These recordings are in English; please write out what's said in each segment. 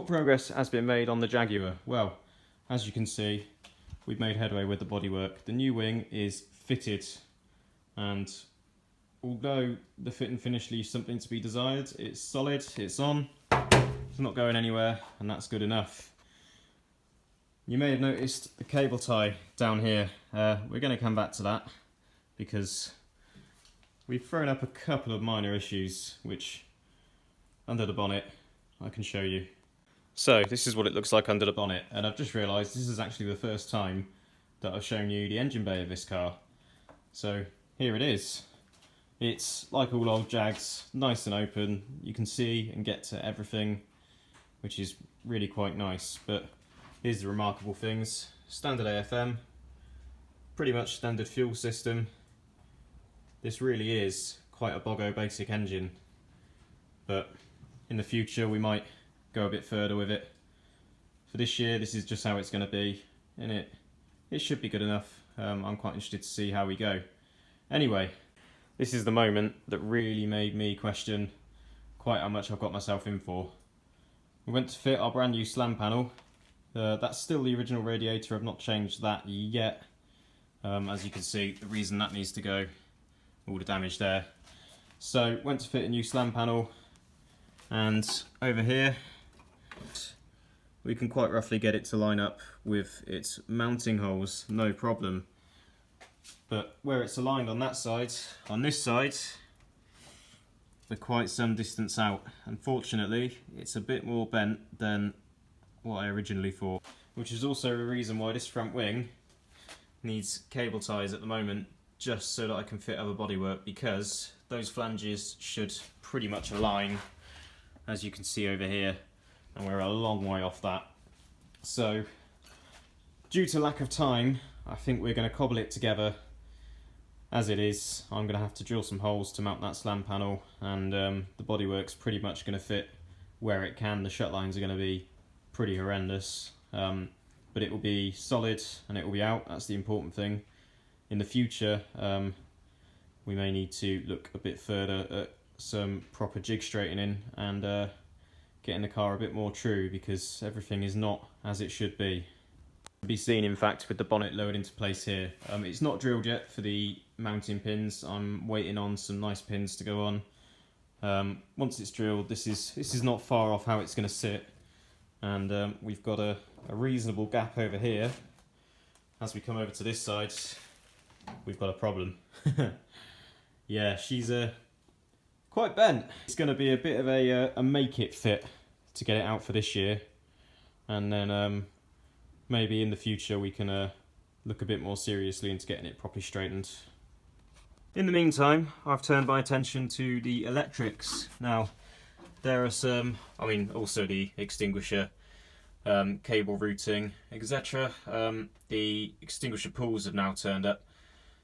what progress has been made on the Jaguar? Well, as you can see, we've made headway with the bodywork. The new wing is fitted, and although the fit and finish leaves something to be desired, it's solid, it's on, it's not going anywhere, and that's good enough. You may have noticed the cable tie down here. We're going to come back to that because we've thrown up a couple of minor issues which, under the bonnet, I can show you. So this is what it looks like under the bonnet, and I've just realised this is actually the first time that I've shown you the engine bay of this car. So here it is. It's like all old Jags, nice and open. You can see and get to everything, which is really quite nice. But here's the remarkable things. Standard AFM, pretty much standard fuel system. This really is quite a boggo basic engine, but in the future we might go a bit further with it. For this year, this is just how it's going to be, and it should be good enough. I'm quite interested to see how we go. Anyway, this is the moment that really made me question quite how much I've got myself in for. We went to fit our brand new slam panel. That's still the original radiator, I've not changed that yet. As you can see, the reason that needs to go, all the damage there. So, went to fit a new slam panel, and over here, we can quite roughly get it to line up with its mounting holes, no problem. But where it's aligned on that side, on this side, they're quite some distance out. Unfortunately, it's a bit more bent than what I originally thought, which is also the reason why this front wing needs cable ties at the moment, just so that I can fit other bodywork, because those flanges should pretty much align, as you can see over here, and we're a long way off that. So, due to lack of time, I think we're going to cobble it together as it is. I'm going to have to drill some holes to mount that slam panel, and the bodywork's pretty much going to fit where it can. The shut lines are going to be pretty horrendous, but it will be solid and it will be out. That's the important thing. In the future, we may need to look a bit further at some proper jig straightening and getting the car a bit more true, because everything is not as it should be. Be seen, in fact, with the bonnet lowered into place here. It's not drilled yet for the mounting pins. I'm waiting on some nice pins to go on. Once it's drilled, this is not far off how it's going to sit, and we've got a reasonable gap over here. As we come over to this side, we've got a problem. Yeah, she's quite bent. It's going to be a bit of a make it fit to get it out for this year, and then maybe in the future we can look a bit more seriously into getting it properly straightened. In the meantime, I've turned my attention to the electrics. Now, there are some, also the extinguisher, cable routing, etc. The extinguisher pulls have now turned up,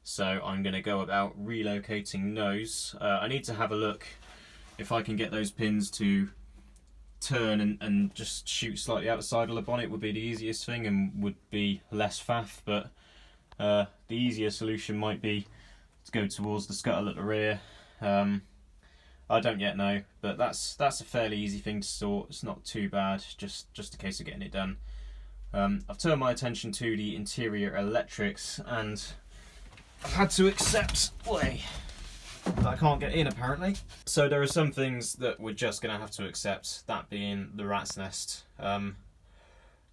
so I'm going to go about relocating those. I need to have a look if I can get those pins to turn and just shoot slightly outside of the bonnet. Would be the easiest thing and would be less faff, but the easier solution might be to go towards the scuttle at the rear. I don't yet know, but that's a fairly easy thing to sort. It's not too bad, just a case of getting it done. I've turned my attention to the interior electrics, and I've had to accept that I can't get in, apparently. So there are some things that we're just going to have to accept, that being the rat's nest.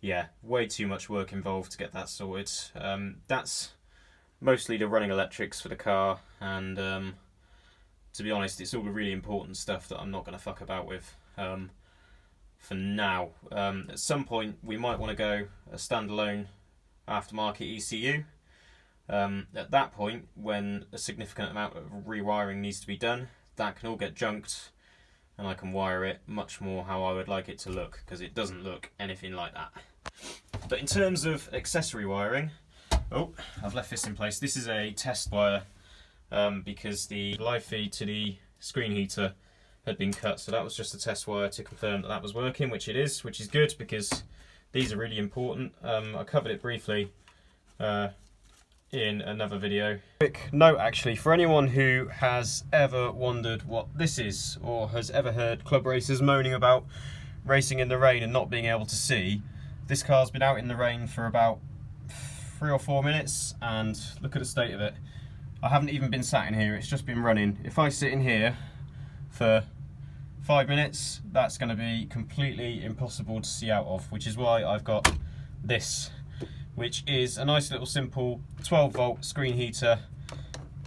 Yeah, way too much work involved to get that sorted. That's mostly the running electrics for the car, and to be honest, it's all the really important stuff that I'm not going to fuck about with for now. At some point, we might want to go a standalone aftermarket ECU. At that point, when a significant amount of rewiring needs to be done, that can all get junked, and I can wire it much more how I would like it to look, because it doesn't look anything like that. But in terms of accessory wiring, I've left this in place. This is a test wire, because the live feed to the screen heater had been cut, so that was just a test wire to confirm that that was working, which it is, which is good, because these are really important. I covered it briefly in another video. Quick note, actually, for anyone who has ever wondered what this is, or has ever heard club racers moaning about racing in the rain and not being able to see, this car's been out in the rain for about 3 or 4 minutes, and look at the state of it. I haven't even been sat in here, it's just been running. If I sit in here for 5 minutes, that's going to be completely impossible to see out of, which is why I've got this, which is a nice little simple 12-volt screen heater.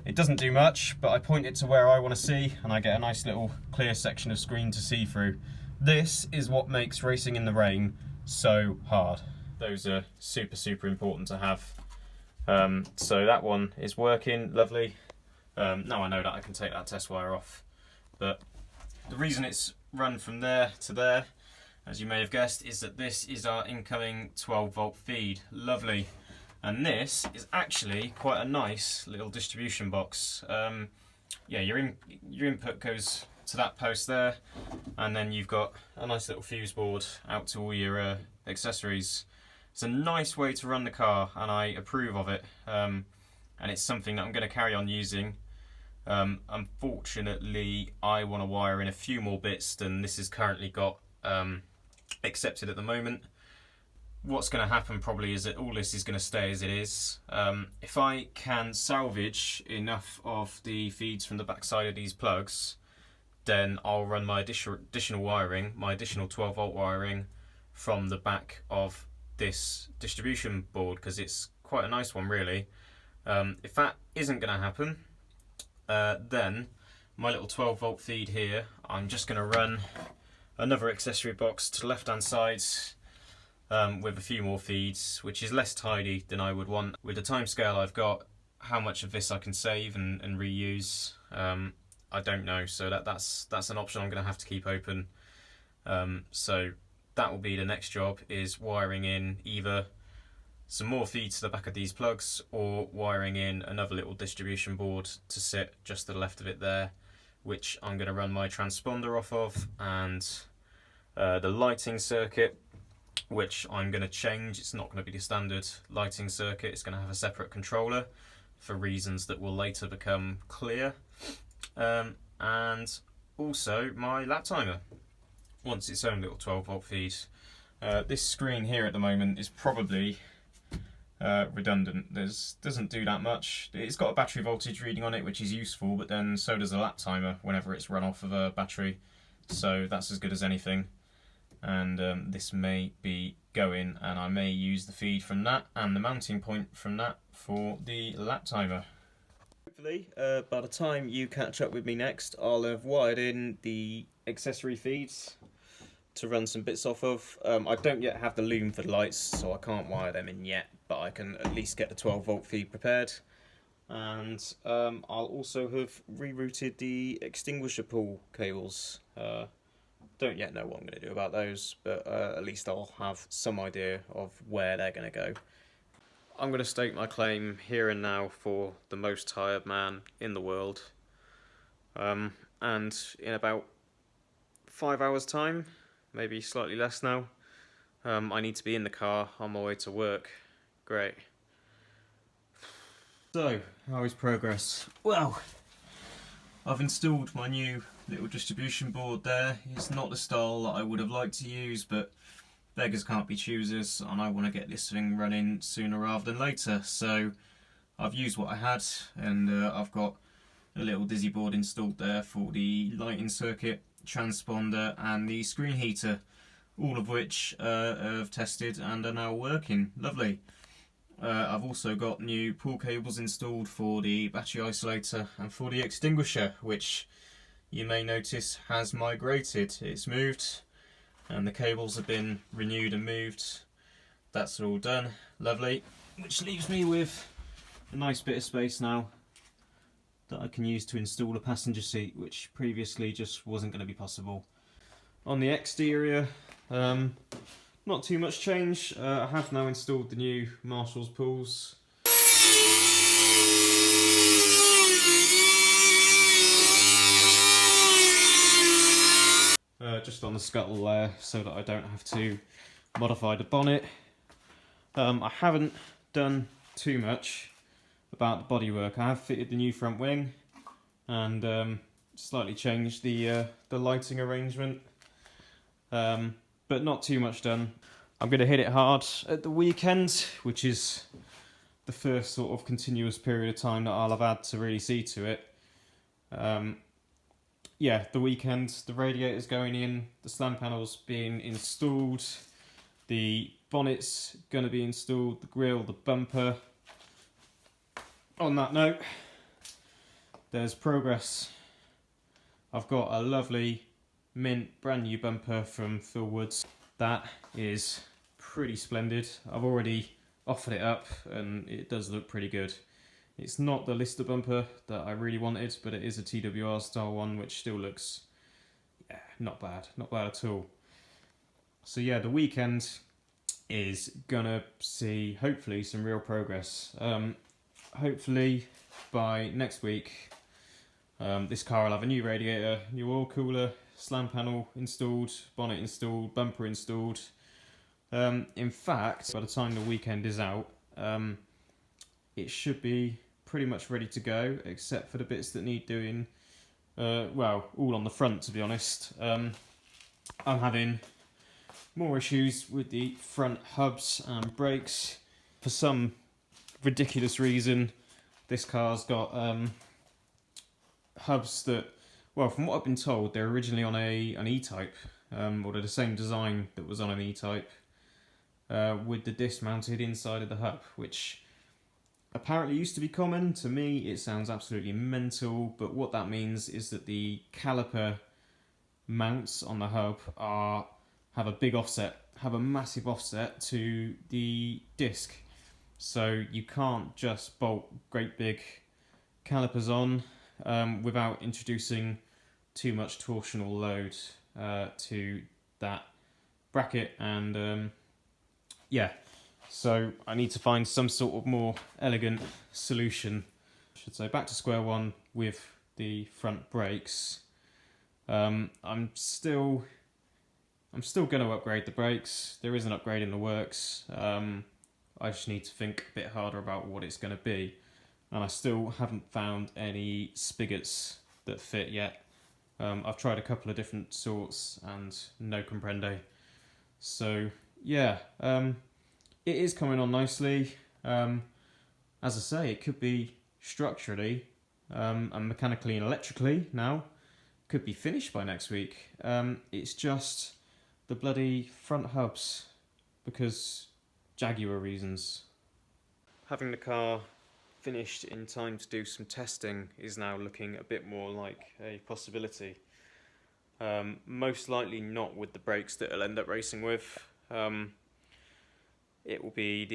It doesn't do much, but I point it to where I want to see and I get a nice little clear section of screen to see through. This is what makes racing in the rain so hard. Those are super important to have. So that one is working, lovely. Now I know that I can take that test wire off. But the reason it's run from there to there, as you may have guessed, is that this is our incoming 12-volt feed. Lovely. And this is actually quite a nice little distribution box. Yeah, your input goes to that post there, and then you've got a nice little fuse board out to all your accessories. It's a nice way to run the car, and I approve of it. And it's something that I'm going to carry on using. Unfortunately, I want to wire in a few more bits than this has currently got accepted at the moment. What's going to happen probably is that all this is going to stay as it is. If I can salvage enough of the feeds from the backside of these plugs, then I'll run my additional wiring, my additional 12-volt wiring from the back of this distribution board, because it's quite a nice one really. If that isn't going to happen, then my little 12-volt feed here, I'm just going to run another accessory box to the left-hand side with a few more feeds, which is less tidy than I would want. With the timescale I've got, how much of this I can save and reuse, I don't know. So that's an option I'm going to have to keep open. So that will be the next job, is wiring in either some more feeds to the back of these plugs, or wiring in another little distribution board to sit just to the left of it there, which I'm going to run my transponder off of, and the lighting circuit, which I'm going to change. It's not going to be the standard lighting circuit, it's going to have a separate controller for reasons that will later become clear. And also my lap timer wants its own little 12-volt feed. This screen here at the moment is probably redundant. Doesn't do that much. It's got a battery voltage reading on it, which is useful, but then so does a lap timer whenever it's run off of a battery, so that's as good as anything. And this may be going, and I may use the feed from that and the mounting point from that for the lap timer. Hopefully by the time you catch up with me next, I'll have wired in the accessory feeds to run some bits off of. I don't yet have the loom for the lights, so I can't wire them in yet, but I can at least get the 12-volt feed prepared. And I'll also have rerouted the extinguisher pull cables. Don't yet know what I'm going to do about those, but at least I'll have some idea of where they're going to go. I'm going to stake my claim here and now for the most tired man in the world. And in about 5 hours time, maybe slightly less now, I need to be in the car on my way to work. Great. So, how is progress? Well, I've installed my new little distribution board there. It's not the style that I would have liked to use, but beggars can't be choosers, and I want to get this thing running sooner rather than later. So I've used what I had, and I've got a little dizzy board installed there for the lighting circuit, transponder and the screen heater, all of which I've tested and are now working. Lovely. I've also got new pull cables installed for the battery isolator and for the extinguisher, which you may notice has migrated. It's moved and the cables have been renewed and moved. That's all done. Lovely. Which leaves me with a nice bit of space now that I can use to install a passenger seat, which previously just wasn't going to be possible. On the exterior, not too much change. I have now installed the new Marshall's pulls. Just on the scuttle there, so that I don't have to modify the bonnet. I haven't done too much about the bodywork. I have fitted the new front wing and slightly changed the lighting arrangement. but not too much done. I'm going to hit it hard at the weekend, which is the first sort of continuous period of time that I'll have had to really see to it. Yeah, the weekend, the radiator's going in, the slam panel's being installed, the bonnet's going to be installed, the grille, the bumper. On that note, there's progress. I've got a lovely mint brand new bumper from Phil Woods. That is pretty splendid. I've already offered it up and it does look pretty good. It's not the Lister bumper that I really wanted, but it is a TWR style one, which still looks, yeah, not bad at all. So yeah, the weekend is gonna see hopefully some real progress. Hopefully by next week, this car will have a new radiator, new oil cooler, slam panel installed, bonnet installed, bumper installed. In fact, by the time the weekend is out, it should be pretty much ready to go, except for the bits that need doing. Well, all on the front, to be honest. I'm having more issues with the front hubs and brakes. For some ridiculous reason, this car's got hubs that, well, from what I've been told, they're originally on an E-Type, or they're the same design that was on an E-Type, with the disc mounted inside of the hub, which apparently used to be common. To me, it sounds absolutely mental, but what that means is that the caliper mounts on the hub have a big offset, have a massive offset to the disc. So you can't just bolt great big calipers on without introducing too much torsional load to that bracket, and yeah, so I need to find some sort of more elegant solution. I should say back to square one with the front brakes. I'm still going to upgrade the brakes. There is an upgrade in the works. I just need to think a bit harder about what it's going to be, and I still haven't found any spigots that fit yet. I've tried a couple of different sorts and no comprende. So yeah, it is coming on nicely. As I say, it could be structurally and mechanically and electrically now, could be finished by next week. It's just the bloody front hubs, because Jaguar reasons. Having the car finished in time to do some testing is now looking a bit more like a possibility. Most likely not with the brakes that it'll end up racing with. It will be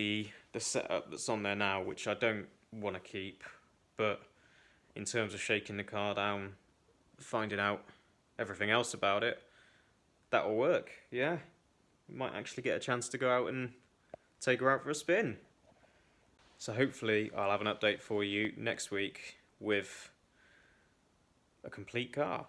the setup that's on there now, which I don't want to keep, but in terms of shaking the car down, finding out everything else about it, that will work, yeah. Might actually get a chance to go out and take her out for a spin. So hopefully I'll have an update for you next week with a complete car.